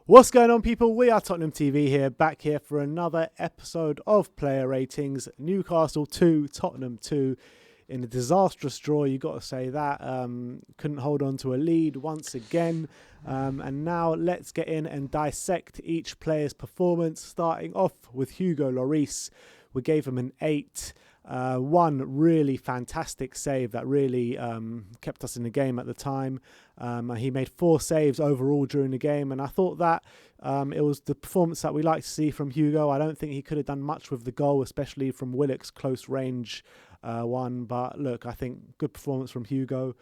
What's going on, people? We are Tottenham TV here, back here for another episode of Player Ratings. Newcastle 2, Tottenham 2 in a disastrous draw, you got to say that. Couldn't hold on to a lead once again. And now let's get in and dissect each player's performance, starting off with Hugo Lloris. We gave him an 8. One really fantastic save that really kept us in the game at the time. He made 4 saves overall during the game, and I thought that it was the performance that we like to see from Hugo. I don't think he could have done much with the goal, especially from Willock's close range one. But look, I think good performance from Hugo,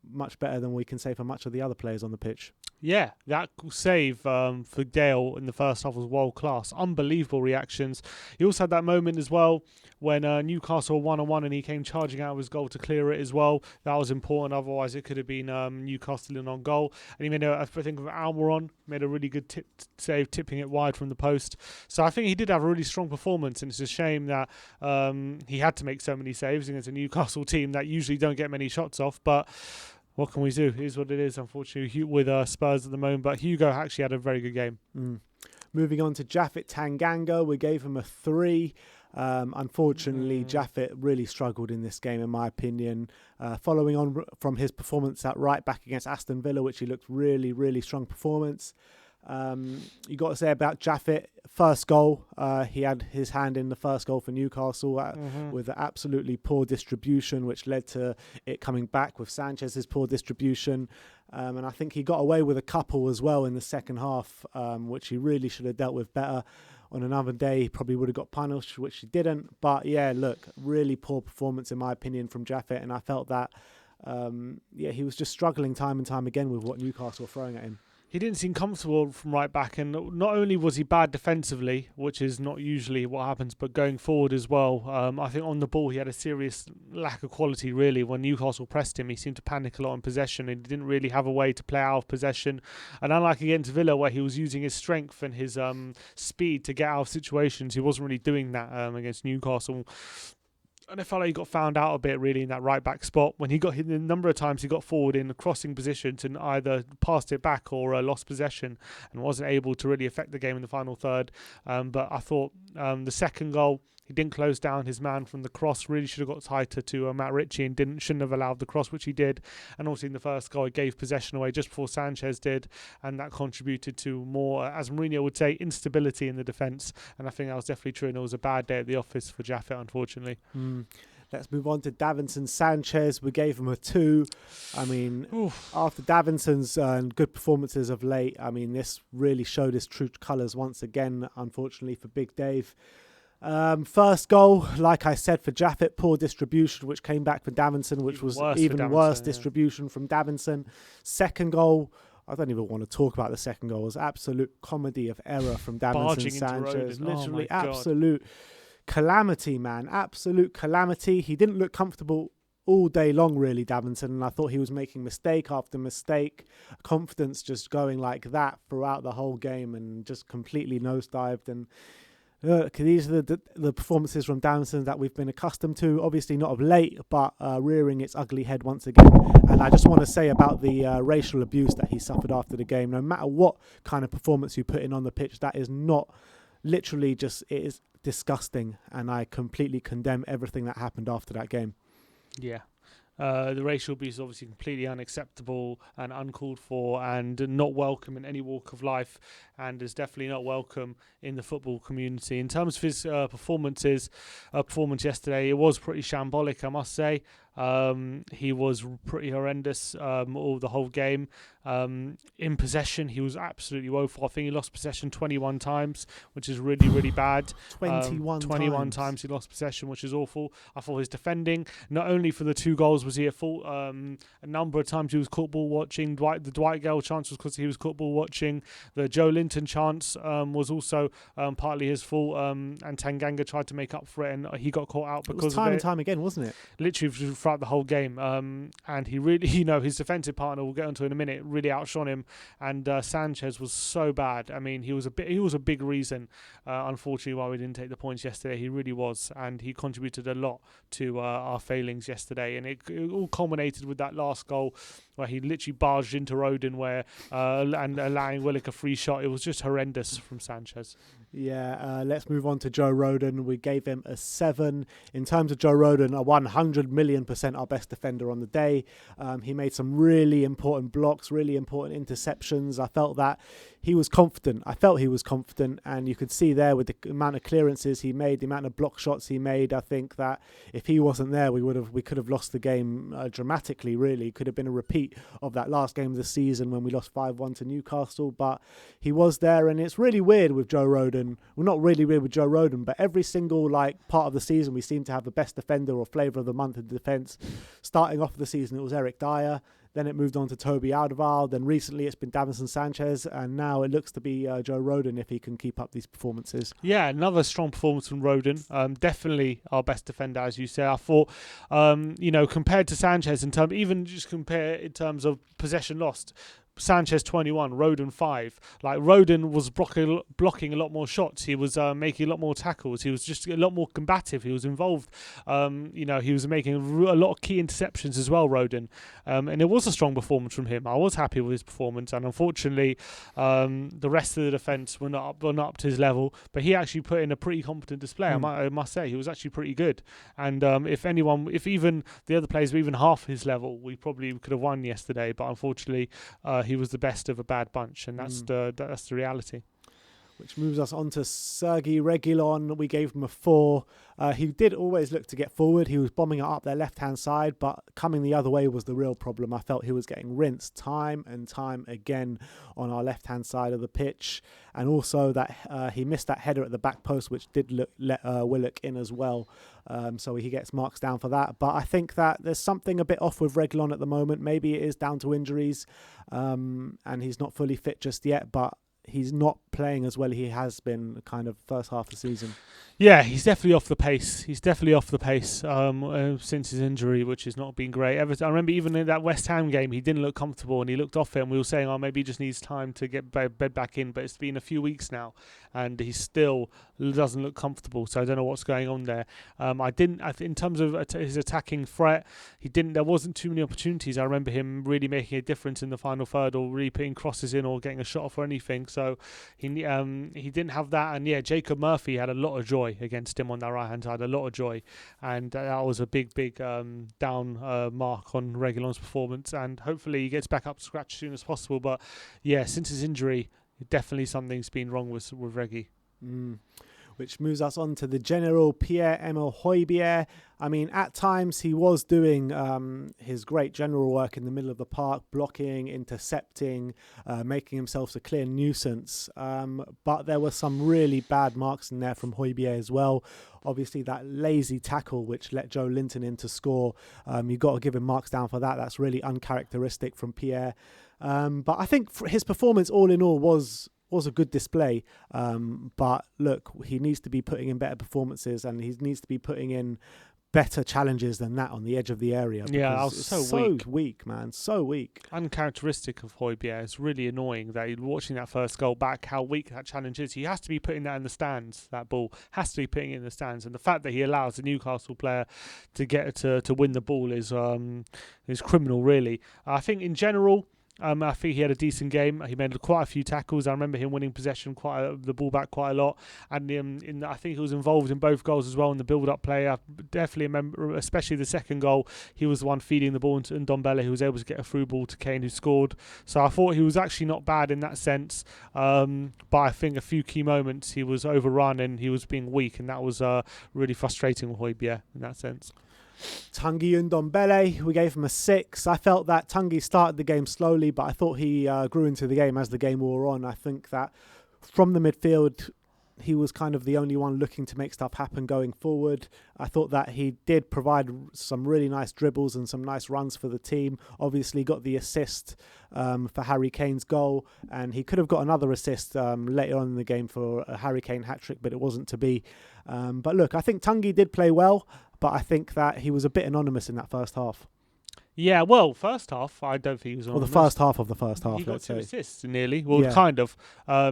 much better than we can say for much of the other players on the pitch. Yeah, that save for Dale in the first half was world class. Unbelievable reactions. He also had that moment as well when Newcastle were 1-on-1 and he came charging out of his goal to clear it as well. That was important. Otherwise, it could have been Newcastle in on goal. And he made, I think, with Almiron, made a really good save, tipping it wide from the post. So I think he did have a really strong performance, and it's a shame that he had to make so many saves against a Newcastle team that usually don't get many shots off. But what can we do? It is what it is, unfortunately, with Spurs at the moment. But Hugo actually had a very good game. Moving on to Japhet Tanganga, we gave him a 3. Unfortunately, Japhet really struggled in this game, in my opinion. Following on from his performance at right back against Aston Villa, which he looked really, really strong performance. You got to say about Japhet, first goal, he had his hand in the first goal for Newcastle with an absolutely poor distribution, which led to it coming back with Sanchez's poor distribution. And I think he got away with a couple as well in the second half, which he really should have dealt with better. On another day, he probably would have got punished, which he didn't. But yeah, look, really poor performance in my opinion from Japhet, and I felt that he was just struggling time and time again with what Newcastle were throwing at him. He didn't seem comfortable from right back, and not only was he bad defensively, which is not usually what happens, but going forward as well. I think on the ball he had a serious lack of quality, really. When Newcastle pressed him, he seemed to panic a lot in possession, and he didn't really have a way to play out of possession. And unlike against Villa, where he was using his strength and his speed to get out of situations, he wasn't really doing that against Newcastle. And I felt like he got found out a bit, really, in that right back spot. When he got hit, the number of times he got forward in crossing positions and either passed it back or lost possession and wasn't able to really affect the game in the final third. But I thought the second goal, he didn't close down his man from the cross. Really should have got tighter to Matt Ritchie and shouldn't have allowed the cross, which he did. And also in the first goal, he gave possession away just before Sanchez did, and that contributed to more, as Mourinho would say, instability in the defence. And I think that was definitely true, and it was a bad day at the office for Japhet, unfortunately. Let's move on to Davinson Sanchez. We gave him a 2. I mean, after Davinson's good performances of late, I mean, this really showed his true colours once again, unfortunately, for Big Dave. First goal, like I said, for Japhet, poor distribution, which came back for Davinson, which was even worse distribution from Davinson. Second goal, I don't even want to talk about the second goal. It was absolute comedy of error from Davinson Sanchez. Literally absolute calamity, man. Absolute calamity. He didn't look comfortable all day long, really, Davinson, and I thought he was making mistake after mistake. Confidence just going like that throughout the whole game and just completely nosedived. And these are the performances from Davinson that we've been accustomed to, obviously not of late, but rearing its ugly head once again. And I just want to say about the racial abuse that he suffered after the game, no matter what kind of performance you put in on the pitch, that is not literally just, it is disgusting, and I completely condemn everything that happened after that game. Yeah. The racial abuse is obviously completely unacceptable and uncalled for and not welcome in any walk of life, and is definitely not welcome in the football community. In terms of his performance yesterday, it was pretty shambolic, I must say. He was pretty horrendous the whole game. In possession, he was absolutely woeful. I think he lost possession 21 times, which is really, really bad. 21 times he lost possession, which is awful. I thought his defending, not only for the 2 goals was he at fault, a number of times he was caught ball watching. The Dwight Gale chance was because he was caught ball watching. The Joe Linton chance was also partly his fault, and Tanganga tried to make up for it, and he got caught out because of it. Time and time again, wasn't it? Literally throughout the whole game. And he really, his defensive partner, we'll get onto in a minute, really outshone him. And Sanchez was so bad. I mean, he was a big reason, unfortunately, why we didn't take the points yesterday. He really was, and he contributed a lot to our failings yesterday. And it all culminated with that last goal, where he literally barged into Rhoden, and allowing Willock a free shot. It was just horrendous from Sanchez. Yeah, let's move on to Joe Rhoden. We gave him a 7. In terms of Joe Rhoden, a 100,000,000% our best defender on the day. He made some really important blocks, really important interceptions. I felt that he was confident. And you could see there with the amount of clearances he made, the amount of block shots he made. I think that if he wasn't there, we could have lost the game dramatically. Really, could have been a repeat of that last game of the season when we lost 5-1 to Newcastle. But he was there, and it's really weird with Joe Rhoden. Well, not really weird with Joe Rhoden, but every single part of the season we seem to have the best defender or flavour of the month in defence. Starting off the season, it was Eric Dyer. Then it moved on to Toby Alderweireld. Then recently it's been Davinson Sanchez. And now it looks to be Joe Rhoden if he can keep up these performances. Yeah, another strong performance from Rhoden. Definitely our best defender, as you say. I thought, compared to Sanchez, in terms of possession lost, Sanchez 21, Rhoden 5. Like, Rhoden was blocking a lot more shots. He was making a lot more tackles. He was just a lot more combative. He was involved. He was making a lot of key interceptions as well, Rhoden. And it was a strong performance from him. I was happy with his performance. And unfortunately, the rest of the defence were not up to his level. But he actually put in a pretty competent display. I must say, he was actually pretty good. And if even the other players were even half his level, we probably could have won yesterday. But unfortunately, he was the best of a bad bunch, and that's the reality. Which moves us on to Sergey Regulon. We gave him a 4. He did always look to get forward. He was bombing it up their left-hand side, but coming the other way was the real problem. I felt he was getting rinsed time and time again on our left-hand side of the pitch. And also that he missed that header at the back post, which did let Willock in as well. So he gets marks down for that. But I think that there's something a bit off with Regulon at the moment. Maybe it is down to injuries, and he's not fully fit just yet, but he's not playing as well as he has been kind of first half of the season. Yeah, he's definitely off the pace. Since his injury, which has not been great. I remember even in that West Ham game, he didn't look comfortable and he looked off it, and we were saying, maybe he just needs time to get bed back in. But it's been a few weeks now, and he still doesn't look comfortable. So I don't know what's going on there. In terms of his attacking threat, there wasn't too many opportunities. I remember him really making a difference in the final third, or really putting crosses in, or getting a shot off or anything. So he didn't have that. And yeah, Jacob Murphy had a lot of joy against him on that right hand side, a lot of joy, and that was a big down mark on Regulon's performance. And hopefully he gets back up to scratch as soon as possible. But yeah, since his injury, definitely something's been wrong with Reggie. Which moves us on to the General Pierre-Emile Højbjerg. I mean, at times he was doing his great general work in the middle of the park, blocking, intercepting, making himself a clear nuisance. But there were some really bad marks in there from Højbjerg as well. Obviously, that lazy tackle which let Joe Linton in to score, you've got to give him marks down for that. That's really uncharacteristic from Pierre. But I think his performance all in all was a good display, but look, he needs to be putting in better performances, and he needs to be putting in better challenges than that on the edge of the area. Yeah, I was so weak, man, so weak. Uncharacteristic of Højbjerg. It's really annoying that you're watching that first goal back, how weak that challenge is. He has to be putting that in the stands. That ball has to be putting it in the stands, and the fact that he allows the Newcastle player to get to win the ball is criminal, really. I think in general, I think he had a decent game. He made quite a few tackles. I remember him winning possession, the ball back quite a lot. And I think he was involved in both goals as well in the build-up play. I definitely remember, especially the second goal, he was the one feeding the ball to Ndombele, who was able to get a through ball to Kane, who scored. So I thought he was actually not bad in that sense. But I think a few key moments he was overrun and he was being weak, and that was really frustrating with Højbjerg in that sense. Tanguy Ndombele, we gave him a 6. I felt that Tanguy started the game slowly, but I thought he grew into the game as the game wore on. I think that from the midfield, he was kind of the only one looking to make stuff happen going forward. I thought that he did provide some really nice dribbles and some nice runs for the team. Obviously got the assist for Harry Kane's goal, and he could have got another assist later on in the game for a Harry Kane hat-trick, but it wasn't to be. But look, I think Tanguy did play well, but I think that he was a bit anonymous in that first half. Yeah, well, first half, I don't think he was on. Well, the first half of the first half, he got let's two say. assists nearly. Well, Yeah. kind of.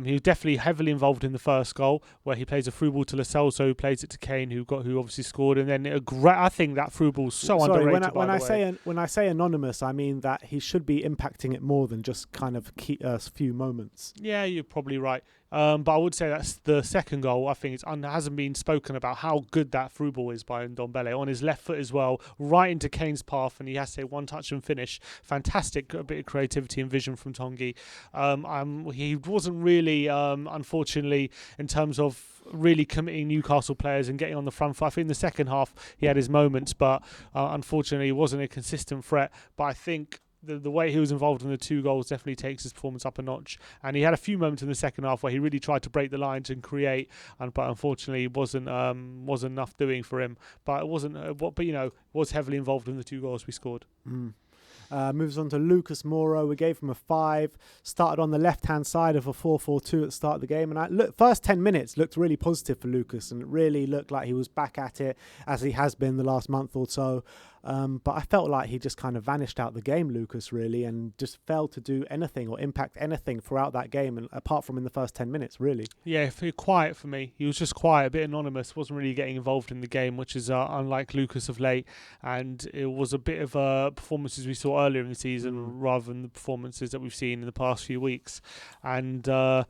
He was definitely heavily involved in the first goal, where he plays a through ball to Lo Celso, who plays it to Kane, who obviously scored, and then I think that through ball's so underrated. When I say anonymous, I mean that he should be impacting it more than just kind of a few moments. Yeah, you're probably right. But I would say that's the second goal. I think hasn't been spoken about how good that through ball is by Ndombele on his left foot as well, right into Kane's path, and he has to say one touch and finish. Fantastic bit of creativity and vision from Tongi. He wasn't really, unfortunately, in terms of really committing Newcastle players and getting on the front foot. I think in the second half he had his moments, but unfortunately he wasn't a consistent threat. But I think the way he was involved in the two goals definitely takes his performance up a notch. And he had a few moments in the second half where he really tried to break the lines and create, but unfortunately it wasn't enough doing for him. But it wasn't. Was heavily involved in the two goals we scored. Moves on to Lucas Moro. We gave him a 5. Started on the left-hand side of a 4-4-2 at the start of the game. And first 10 minutes looked really positive for Lucas. And it really looked like he was back at it, as he has been the last month or so. But I felt like he just kind of vanished out the game, Lucas, really, and just failed to do anything or impact anything throughout that game, and apart from in the first 10 minutes, really. Yeah, quiet for me. He was just quiet, a bit anonymous, wasn't really getting involved in the game, which is unlike Lucas of late. And it was a bit of performances we saw earlier in the season rather than the performances that we've seen in the past few weeks. And I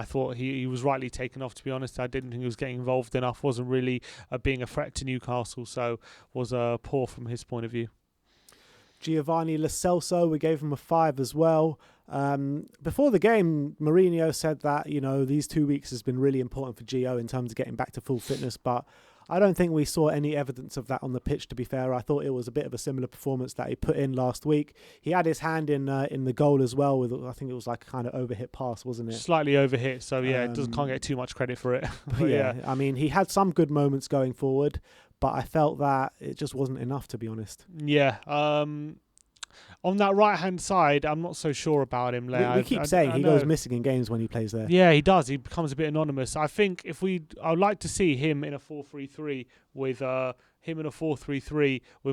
thought he was rightly taken off, to be honest. I didn't think he was getting involved enough, wasn't really being a threat to Newcastle, so was poor from his point of view. Giovanni Lo Celso, we gave him a 5 as well. Before the game, Mourinho said that, these 2 weeks has been really important for Gio in terms of getting back to full fitness, but I don't think we saw any evidence of that on the pitch, to be fair. I thought it was a bit of a similar performance that he put in last week. He had his hand in the goal as well, with I think it was like a kind of overhit pass, wasn't it? Slightly overhit, so can't get too much credit for it. But yeah, I mean, he had some good moments going forward, but I felt that it just wasn't enough, to be honest. Yeah. On that right-hand side, I'm not so sure about him. We keep saying he goes missing in games when he plays there. Yeah, he does. He becomes a bit anonymous. I think I would like to see him in a 4-3-3 with with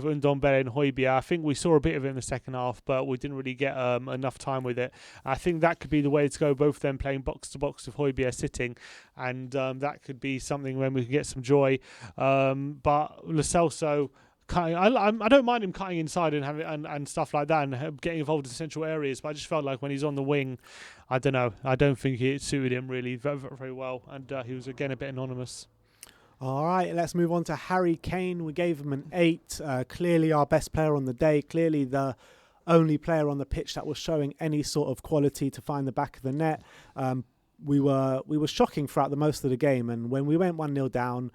Ndombele and Højbjerg. I think we saw a bit of it in the second half, but we didn't really get enough time with it. I think that could be the way to go, both of them playing box-to-box with Højbjerg sitting, and that could be something when we can get some joy. But Lo Celso, I don't mind him cutting inside and having and stuff like that and getting involved in central areas, but I just felt like when he's on the wing, I don't know. I don't think it suited him really very, very well, and he was again a bit anonymous. All right, let's move on to Harry Kane. We gave him an 8. Clearly our best player on the day. Clearly the only player on the pitch that was showing any sort of quality to find the back of the net. We were shocking throughout the most of the game, and when we went 1-0 down,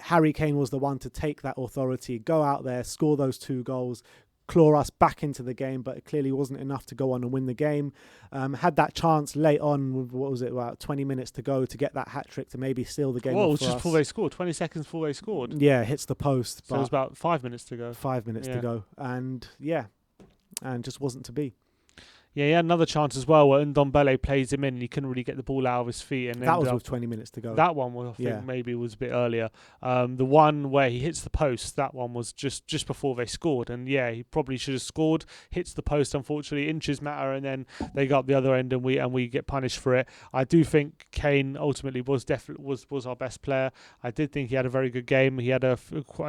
Harry Kane was the one to take that authority, go out there, score those 2 goals, claw us back into the game, but it clearly wasn't enough to go on and win the game. Had that chance late on, about 20 minutes to go to get that hat-trick to maybe seal the game. Well, it was just before they scored, 20 seconds before they scored. Yeah, hits the post. So it was about 5 minutes to go. 5 minutes to go. And just wasn't to be. Yeah, he had another chance as well where Ndombele plays him in and he couldn't really get the ball out of his feet. And that was with 20 minutes to go. That one, I think maybe was a bit earlier. The one where he hits the post, that one was just before they scored. And yeah, he probably should have scored. Hits the post, unfortunately, inches matter, and then they go up the other end and we get punished for it. I do think Kane ultimately was our best player. I did think he had a very good game. He had a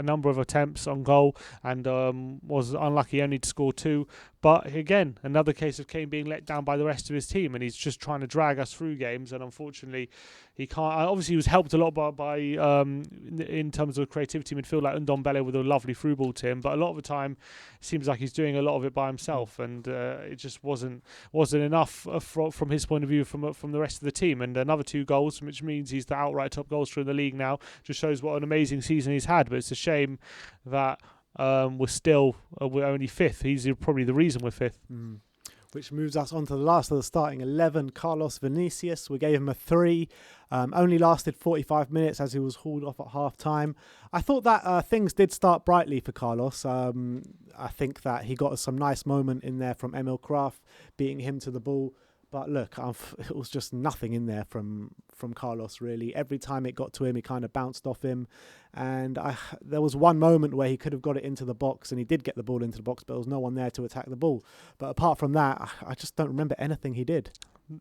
number of attempts on goal and was unlucky only to score 2. But again, another case of Kane being let down by the rest of his team, and he's just trying to drag us through games, and unfortunately he can't. Obviously he was helped a lot by in terms of creativity midfield, like Ndombele with a lovely through ball to him, but a lot of the time it seems like he's doing a lot of it by himself, and it just wasn't enough from his point of view from the rest of the team. And another 2 goals, which means he's the outright top goal scorer in the league now, just shows what an amazing season he's had. But it's a shame that we're only 5th. He's probably the reason we're 5th. Which moves us on to the last of the starting 11, Carlos Venezias. We gave him a 3. Only lasted 45 minutes as he was hauled off at half-time. I thought that things did start brightly for Carlos. I think that he got some nice moment in there from Emil Kraft, beating him to the ball. But look, it was just nothing in there from from Carlos, really. Every time it got to him, he kind of bounced off him. And there was one moment where he could have got it into the box, and he did get the ball into the box, but there was no one there to attack the ball. But apart from that, I just don't remember anything he did.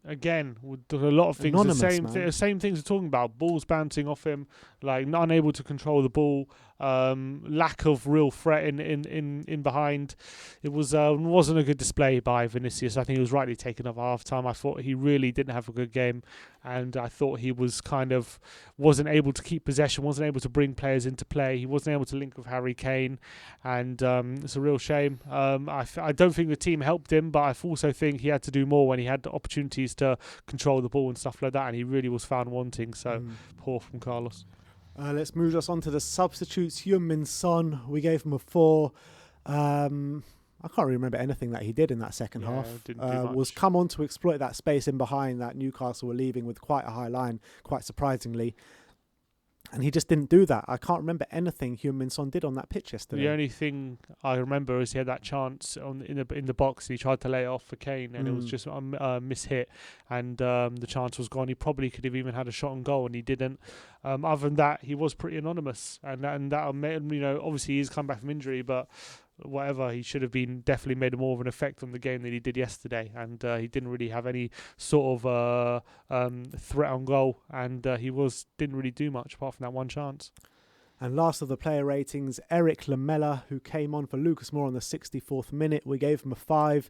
Again, a lot of things, the same things we're talking about. Balls bouncing off him, like unable to control the ball, lack of real threat in behind. It wasn't a good display by Venezias. I think he was rightly taken off half time. I thought he really didn't have a good game, and I thought he was wasn't able to keep possession, wasn't able to bring players into play. He wasn't able to link with Harry Kane, and it's a real shame. I don't think the team helped him, but I also think he had to do more when he had the opportunities to control the ball and stuff like that, and he really was found wanting. So poor from Carlos. Let's move us on to the substitutes. Heung-min Son, we gave him a 4. I can't really remember anything that he did in that second half. Was come on to exploit that space in behind that Newcastle were leaving with quite a high line, quite surprisingly. And he just didn't do that. I can't remember anything Heung-min Son did on that pitch yesterday. The only thing I remember is he had that chance in the box. He tried to lay it off for Kane, and it was just a mishit, and the chance was gone. He probably could have even had a shot on goal, and he didn't. Other than that, he was pretty anonymous, and that obviously he's come back from injury, but whatever, he should have definitely made more of an effect on the game than he did yesterday, and he didn't really have any sort of threat on goal, and he didn't really do much apart from that one chance. And last of the player ratings, Eric Lamela, who came on for Lucas Moore on the 64th minute. We gave him a 5.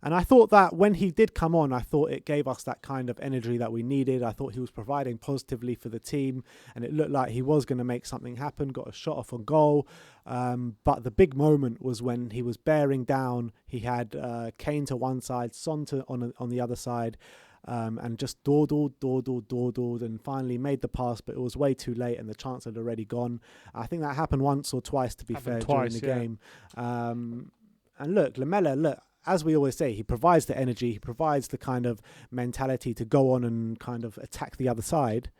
And I thought that when he did come on, I thought it gave us that kind of energy that we needed. I thought he was providing positively for the team, and it looked like he was going to make something happen, got a shot off on goal. But the big moment was when he was bearing down. He had Kane to one side, Son on the other side, and just dawdled, and finally made the pass, but it was way too late, and the chance had already gone. I think that happened once or twice, to be fair, during the game. And look, Lamela, as we always say, he provides the energy, he provides the kind of mentality to go on and kind of attack the other side,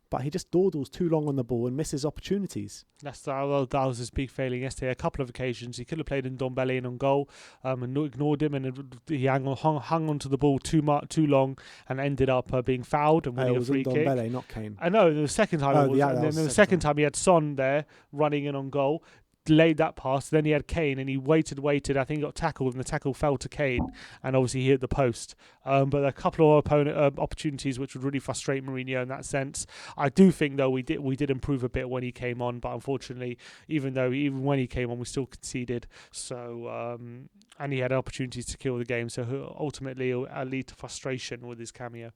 but he just dawdles too long on the ball and misses opportunities. That was his big failing yesterday. A couple of occasions he could have played in Ndombele on goal, and ignored him, and he hung onto the ball too long, and ended up being fouled and winning a free kick. Ndombele, not Kane. I know. The second time the second time he had Son there running in on goal, laid that pass, then he had Kane, and he waited, I think he got tackled, and the tackle fell to Kane, and obviously he hit the post. But a couple of opportunities which would really frustrate Mourinho in that sense. I do think though we did improve a bit when he came on, but unfortunately even when he came on we still conceded, so and he had opportunities to kill the game, so ultimately it'll lead to frustration with his cameo.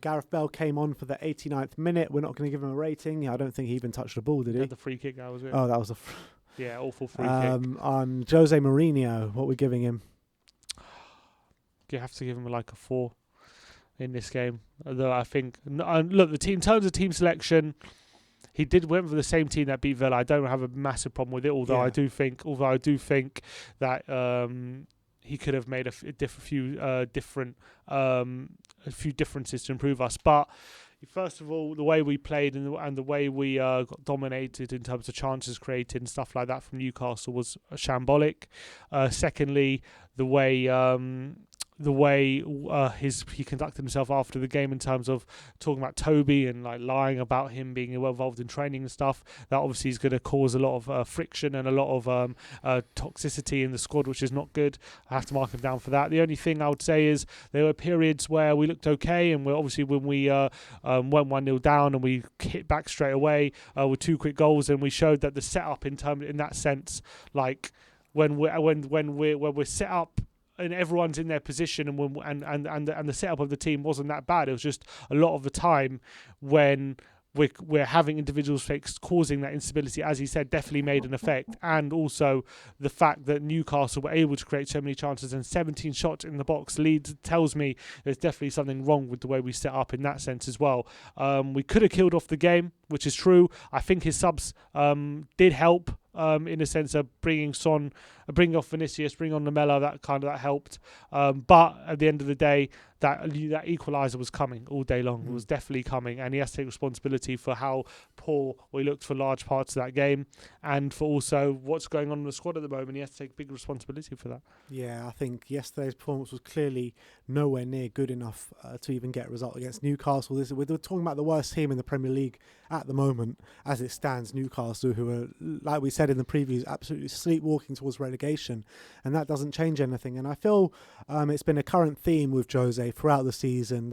Gareth Bell came on for the 89th minute. We're not going to give him a rating. I don't think he even touched the ball, did he? Had the free kick, that was it. Oh, that was awful free kick. Jose Mourinho, what are we giving him? You have to give him like a 4 in this game. Although I think, look, the team, in terms of team selection, he went for the same team that beat Villa. I don't have a massive problem with it. Although I do think that he could have made a few differences to improve us. But first of all, the way we played and the way we got dominated in terms of chances created and stuff like that from Newcastle was shambolic. Secondly, the way he conducted himself after the game in terms of talking about Toby and like lying about him being involved in training and stuff, that obviously is going to cause a lot of friction and a lot of toxicity in the squad, which is not good. I have to mark him down for that. The only thing I would say is there were periods where we looked okay, and obviously when we went 1-0 down and we hit back straight away with 2 quick goals, and we showed that the setup in that sense, like when we're set up and everyone's in their position, and the setup of the team wasn't that bad. It was just a lot of the time when we're having individual mistakes causing that instability, as he said, definitely made an effect. And also the fact that Newcastle were able to create so many chances and 17 shots in the box tells me there's definitely something wrong with the way we set up in that sense as well. We could have killed off the game, which is true. I think his subs did help in a sense of bringing Son bring off Venezias, bring on Lamela, that helped. But at the end of the day, that equaliser was coming all day long. It was definitely coming, and he has to take responsibility for how poor we looked for large parts of that game, and for also what's going on in the squad at the moment. He has to take big responsibility for that. Yeah, I think yesterday's performance was clearly nowhere near good enough to even get a result against Newcastle. We're talking about the worst team in the Premier League at the moment, as it stands. Newcastle, who are, like we said in the previews, absolutely sleepwalking towards relegation, and that doesn't change anything. And I feel it's been a current theme with Jose throughout the season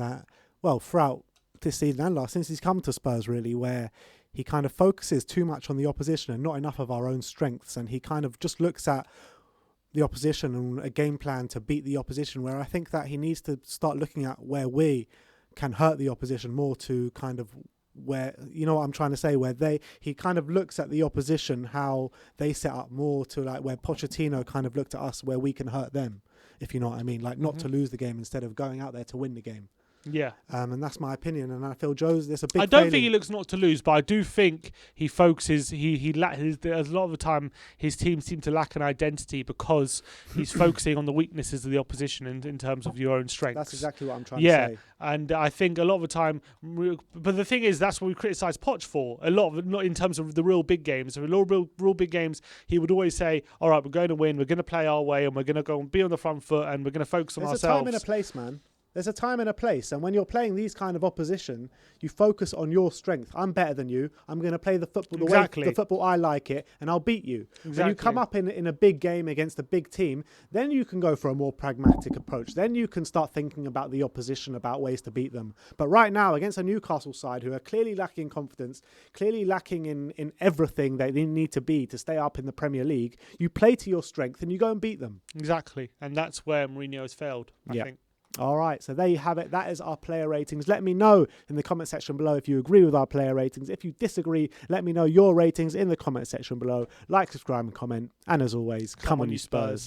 throughout this season and last, since he's come to Spurs, really, where he kind of focuses too much on the opposition and not enough of our own strengths, and he kind of just looks at the opposition and a game plan to beat the opposition, where I think that he needs to start looking at where we can hurt the opposition more, to kind of where, you know what I'm trying to say, where he kind of looks at the opposition, how they set up more to like where Pochettino kind of looked at us, where we can hurt them, if you know what I mean, like not to lose the game instead of going out there to win the game. Yeah. And that's my opinion, and I feel Joe's there's a big I don't think he looks not to lose, but I do think he focuses. A lot of the time his team seem to lack an identity because he's focusing on the weaknesses of the opposition in terms of your own strengths. That's exactly what I'm trying to say. And I think a lot of the time, but the thing is, that's what we criticise Poch for. A lot of it, not in terms of the real big games. So real big games, he would always say, all right, we're going to win, we're going to play our way, and we're going to go and be on the front foot, and we're going to focus on ourselves. There's a time and a place, man. There's a time and a place, and when you're playing these kind of opposition, you focus on your strength. I'm better than you. I'm going to play the football the way the football I like it, and I'll beat you. Exactly. When you come up in a big game against a big team, then you can go for a more pragmatic approach. Then you can start thinking about the opposition, about ways to beat them. But right now, against a Newcastle side who are clearly lacking confidence, clearly lacking in everything that they need to be to stay up in the Premier League, you play to your strength and you go and beat them. Exactly, and that's where Mourinho has failed, I think. All right, so there you have it. That is our player ratings. Let me know in the comment section below if you agree with our player ratings. If you disagree, let me know your ratings in the comment section below. Like, subscribe and comment. And as always, come on you Spurs.